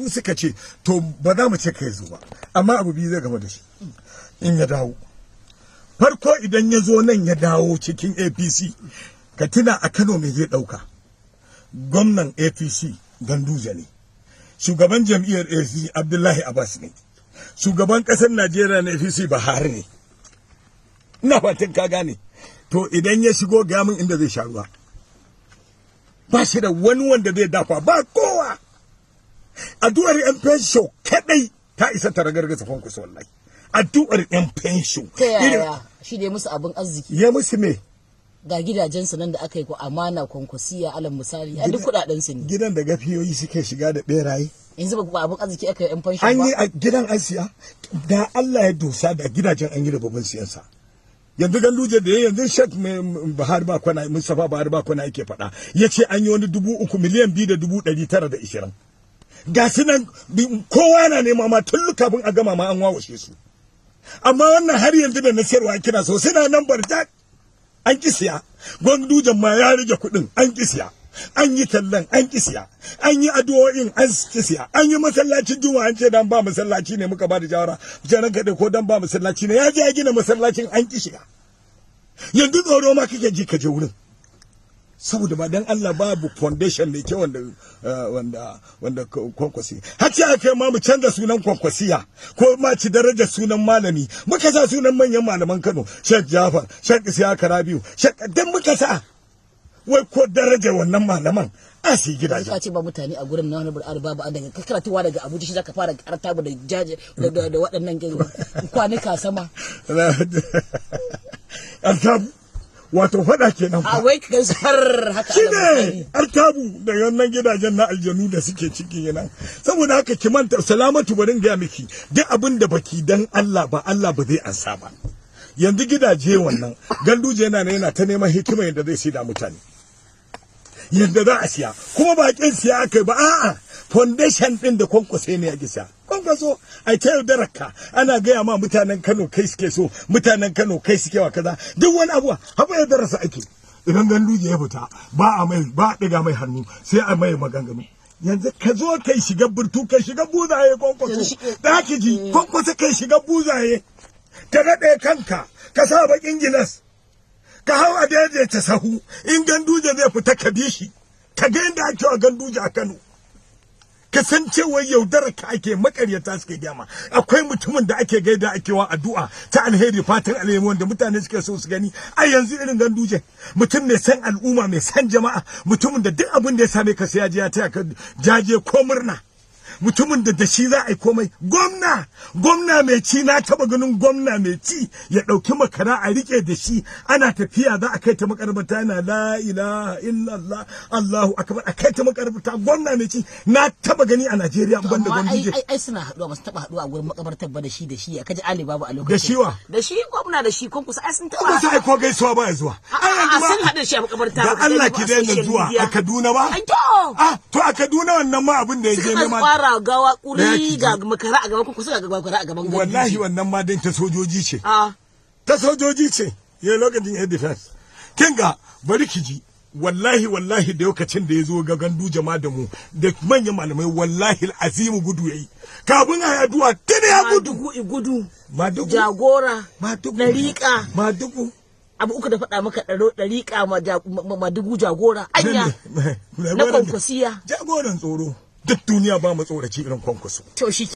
su suka ce to ba za mu ce kai zo ba, amma abu biyu zai gama da shi in ya dawo. Farko idan ya zo nan ya dawo cikin APC, ka tuna a Kano me zai ɗauka. Gwamnan APC Ganduje ne, shugaban jam'iyyar APC Abdullahi Abbas ne, shugaban ƙasar Najeriya na APC Buhari ne. Ina fatan ka gane. To idan ya shigo gamin inda zai sha ruwa, ba shi da wani wanda zai dafa, ba kowa. Addu'ar yan fensho kadai ta isa ta ragargaza Kwankwaso wallahi. Addu'ar yan fensho. Ta yaya shi ne musu abin arziki? Ya musu me? Ga gidajensu nan da aka yi ko amana Kwankwasiya alal misali a duk kudaden su ne. Gidan da gafiyoyi suke shiga da beraye. Yanzu ba abin arziki aka yi yan fensho ba. An yi a gidan an siya. Da Allah ya dosa da gidajen an yi da babban siyansa. Yanzu Ganduje da yanzu Sheikh Buhari ba kwana Mustafa Buhari ba kwana yake faɗa, yace an yi wani 3 miliyan 2,920. Ga su nan kowa na nema ma tun kafin a gama ma an wawashe su. Amma wannan har yanzu da na sayarwa kina so suna nan barjak an kisiya. Gandujen ma ya rage kuɗin an kisiya. An yi tallan an kisiya, an yi addu'o'in an kisiya, an yi masallacin juma'a an ce dan ba masallaci ne muka ba da jawara jaran kaɗai ko dan ba masallaci ne ya je ya gina masallacin an kisiya. Yanzu tsoro ma kake ji ka je wurin, saboda ba dan Allah babu foundation da ke wanda Kwankwasi har ce aka ma mu canza sunan Kwankwasiya ko ma ci darajar sunan malami, muka sa sunan manyan malaman Kano, Sheikh Jafar, Sheikh Isiyaka Rabiu, dan muka sa wai ko darajar wannan malaman a su gidaje. Ka ce ba mutane a gurin nan wani babu a daga karatuwa daga Abuja shi zaka fara karata da jaje da waɗannan kwanuka sama. Artabu wato faɗa kenan. A wai ka har haka. Shi ne Artabu da wannan gidajen na aljanu da suke ciki nan. Saboda haka ki manta Salamatu barin ga miki duk abin da baki dan Allah ba Allah ba zai ansa ba. Yanzu gidaje wannan Ganduje yana ta neman hikima yadda zai sai da mutane. Yadda za a siya kuma bakin siya aka ba a'a foundation din da Kwankwaso ne ya gisa. Kwankwaso ai ta yaudararka ana gaya ma mutanen Kano kai suke so, mutanen Kano kai suke wa kaza, duk wani abuwa haɓa yaudararsa ake. Idan Ganduje ya fita ba a ɗiga mai hannu sai a mai maganganu. Yanzu ka zo kai shiga burtu kai shiga buzaye Kwankwaso da ake ji Kwankwaso kai shiga buzaye ka naɗe kanka ka sa baƙin gilas ka hau a daidaita sahu in Ganduje zai fita ka bi shi ka ga yadda ake wa Ganduje a Kano. Ka san cewa yaudarar ka ake makaryata suke gyama. Akwai mutumin da ake gaida ake wa addu'a ta alheri fatan alheri wanda mutane suke so su gani a yanzu irin Ganduje, mutum mai san al'umma mai san jama'a, mutumin da duk abin da ya same ka sai ya je ya taya ka jaje ko murna, mutumin da shi za a yi komai. Gwamna mai ci, na taba ganin gwamna mai ci ya ɗauki makara a rike da shi ana tafiya za a kai ta makarbata yana la ilaha illallah Allahu akbar a kai ta makarbata. Gwamna mai ci na taba gani a Najeriya ban da Ganduje. Ai suna haɗuwa ba su taba haɗuwa a gurin makabartar ba da shi kaji Ali babu a lokacin. Da shi wa? Da shi gwamna da shi Kwankwaso ai sun taba. Kuma sai ko gaisuwa ba ya zuwa. A sun haɗu shi a makabarta. Da Allah ki daina zuwa a Kaduna ba? To a Kaduna wannan ma abin da ya je nema. Gawa kuri ga makara a gaban Kwankwaso ga makara a gaban Ganduje. Wallahi wannan ma din ta sojoji ce. Ta sojoji ce. Ya lokacin air defense. Kinga bari ki ji. Wallahi da lokacin da ya zo ga Ganduje ma da mu da manyan malamai wallahi azimu gudu yayi. Kafin a yaduwa tana ya gudu. Madugu. Jagora. Madugu. Dariƙa. Madugu. Abu uku da faɗa maka dariƙa madugu jagora. Anya. Na Kwankwasiya. Jagoran tsoro. Duk duniya ba mu tsoraci irin Kwankwaso. To shi